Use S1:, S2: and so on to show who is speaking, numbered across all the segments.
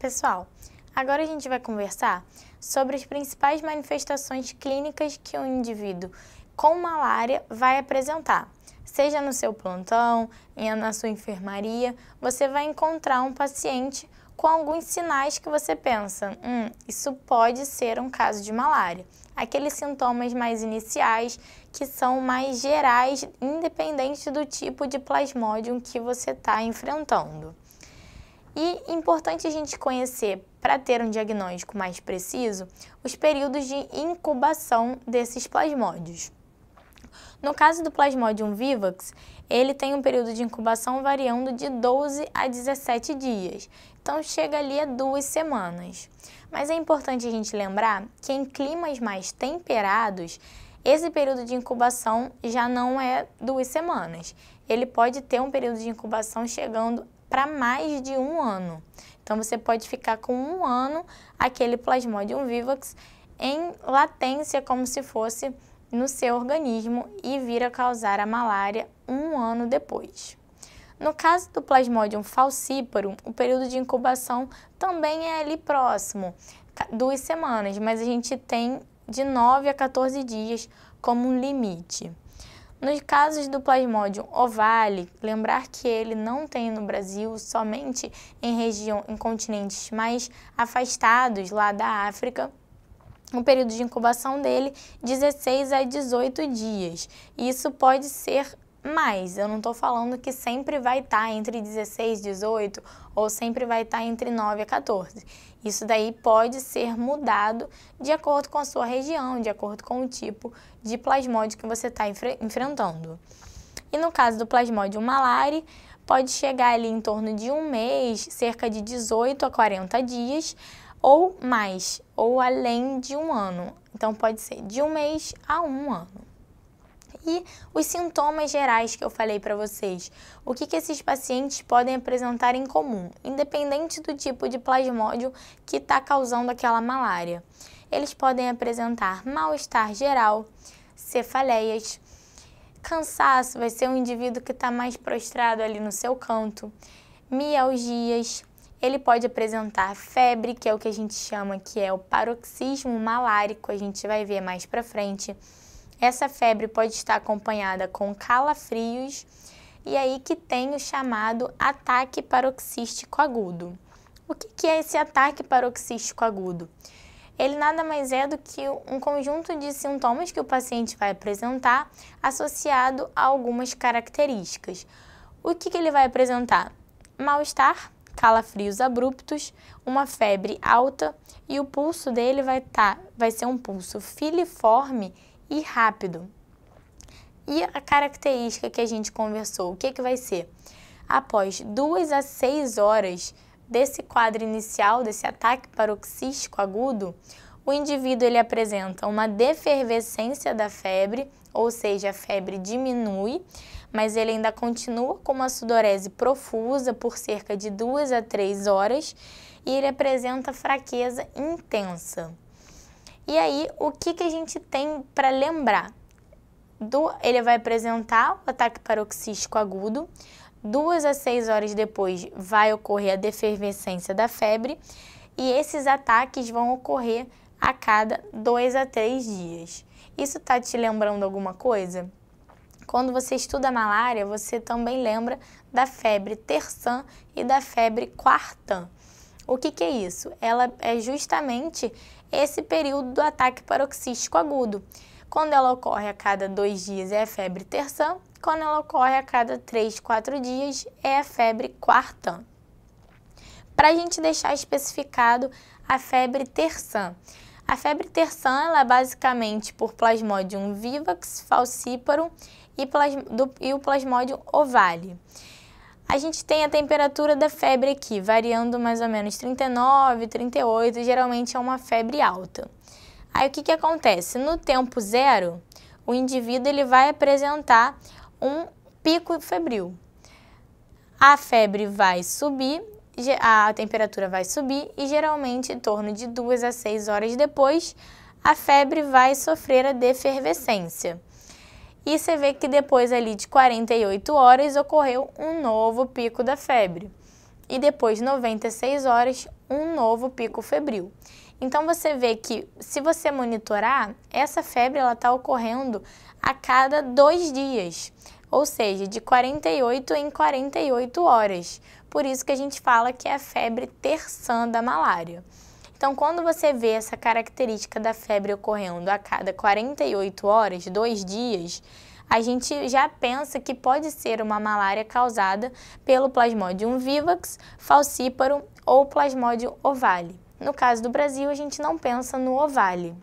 S1: pessoal! Agora a gente vai conversar sobre as principais manifestações clínicas que um indivíduo com malária vai apresentar. Seja no seu plantão, na sua enfermaria, você vai encontrar um paciente com alguns sinais que você pensa, isso pode ser um caso de malária. Aqueles sintomas mais iniciais que são mais gerais, independente do tipo de plasmodium que você está enfrentando. E importante a gente conhecer, para ter um diagnóstico mais preciso, os períodos de incubação desses plasmódios. No caso do Plasmodium vivax, ele tem um período de incubação variando de 12 a 17 dias, então chega ali a 2 semanas. Mas é importante a gente lembrar que em climas mais temperados, esse período de incubação já não é 2 semanas. Ele pode ter um período de incubação chegando para mais de 1 ano. Então, você pode ficar com 1 ano aquele Plasmodium vivax em latência, como se fosse no seu organismo e vir a causar a malária 1 ano depois. No caso do Plasmodium falciparum, o período de incubação também é ali próximo, 2 semanas, mas a gente tem de 9 a 14 dias como um limite. Nos casos do Plasmodium ovale, lembrar que ele não tem no Brasil, somente em continentes mais afastados lá da África, o período de incubação dele 16 a 18 dias. Isso pode ser mais, eu não estou falando que sempre vai estar entre 16 e 18 ou sempre vai estar entre 9 a 14. Isso daí pode ser mudado de acordo com a sua região, de acordo com o tipo de plasmódio que você está enfrentando. E no caso do Plasmodium malare, pode chegar ali em torno de 1 mês, cerca de 18 a 40 dias, ou mais, ou além de 1 ano. Então, pode ser de 1 mês a 1 ano. E os sintomas gerais que eu falei para vocês, o que esses pacientes podem apresentar em comum, independente do tipo de plasmódio que está causando aquela malária. Eles podem apresentar mal-estar geral, cefaleias, cansaço, vai ser um indivíduo que está mais prostrado ali no seu canto, mialgias. Ele pode apresentar febre, que é o que a gente chama que é o paroxismo malárico, a gente vai ver mais para frente. Essa febre pode estar acompanhada com calafrios e aí que tem o chamado ataque paroxístico agudo. O que é esse ataque paroxístico agudo? Ele nada mais é do que um conjunto de sintomas que o paciente vai apresentar associado a algumas características. O que ele vai apresentar? Mal-estar, calafrios abruptos, uma febre alta e o pulso dele vai ser um pulso filiforme e rápido. E a característica que a gente conversou, o que vai ser? Após 2 a 6 horas desse quadro inicial, desse ataque paroxístico agudo, o indivíduo ele apresenta uma defervescência da febre, ou seja, a febre diminui, mas ele ainda continua com uma sudorese profusa por cerca de 2 a 3 horas e ele apresenta fraqueza intensa. E aí, o que a gente tem para lembrar? Ele vai apresentar o ataque paroxístico agudo, 2 a 6 horas depois vai ocorrer a defervescência da febre e esses ataques vão ocorrer a cada 2 a 3 dias. Isso está te lembrando alguma coisa? Quando você estuda a malária, você também lembra da febre terçã e da febre quartã. O que é isso? Ela é justamente esse período do ataque paroxístico agudo. Quando ela ocorre a cada 2 dias é a febre terçã, quando ela ocorre a cada 3, 4 dias é a febre quartã. Para a gente deixar especificado a febre terçã. A febre terçã ela é basicamente por Plasmodium vivax, falciparum e o Plasmodium ovale. A gente tem a temperatura da febre aqui, variando mais ou menos 39, 38, geralmente é uma febre alta. Aí o que acontece? No tempo zero, o indivíduo ele vai apresentar um pico febril. A febre vai subir, a temperatura vai subir e geralmente em torno de 2 a 6 horas depois, a febre vai sofrer a defervescência. E você vê que depois ali de 48 horas ocorreu um novo pico da febre. E depois de 96 horas, um novo pico febril. Então você vê que, se você monitorar, essa febre está ocorrendo a cada 2 dias, ou seja, de 48 em 48 horas. Por isso que a gente fala que é a febre terçã da malária. Então, quando você vê essa característica da febre ocorrendo a cada 48 horas, 2 dias, a gente já pensa que pode ser uma malária causada pelo Plasmodium vivax, falciparum ou Plasmodium ovale. No caso do Brasil, a gente não pensa no ovale.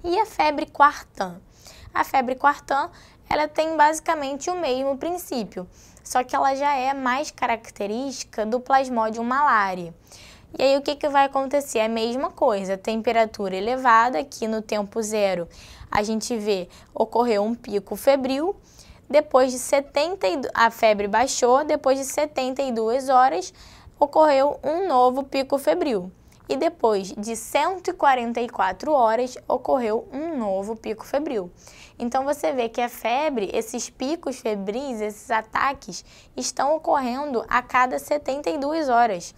S1: E a febre quartã? A febre quartã, ela tem basicamente o mesmo princípio, só que ela já é mais característica do Plasmodium malariae. E aí o que vai acontecer? A mesma coisa, temperatura elevada, aqui no tempo zero a gente vê ocorreu um pico febril, depois de a febre baixou, depois de 72 horas ocorreu um novo pico febril. E depois de 144 horas ocorreu um novo pico febril. Então você vê que a febre, esses picos febris, esses ataques, estão ocorrendo a cada 72 horas.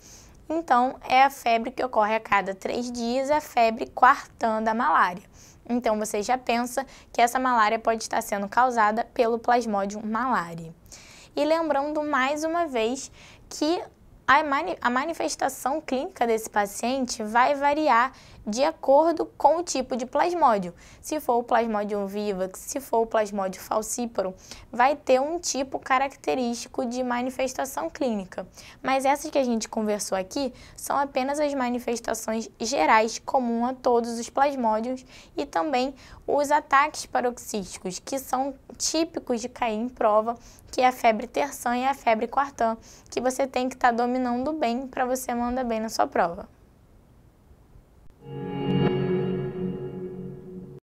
S1: Então, é a febre que ocorre a cada 3 dias, a febre quartã da malária. Então, você já pensa que essa malária pode estar sendo causada pelo Plasmodium malariae. E lembrando mais uma vez que a manifestação clínica desse paciente vai variar de acordo com o tipo de plasmódio. Se for o Plasmodium vivax, se for o Plasmodium falciparum, vai ter um tipo característico de manifestação clínica. Mas essas que a gente conversou aqui são apenas as manifestações gerais comuns a todos os plasmódios e também os ataques paroxísticos, que são típicos de cair em prova, que é a febre terçã e a febre quartã, que você tem que estar dominando bem para você mandar bem na sua prova.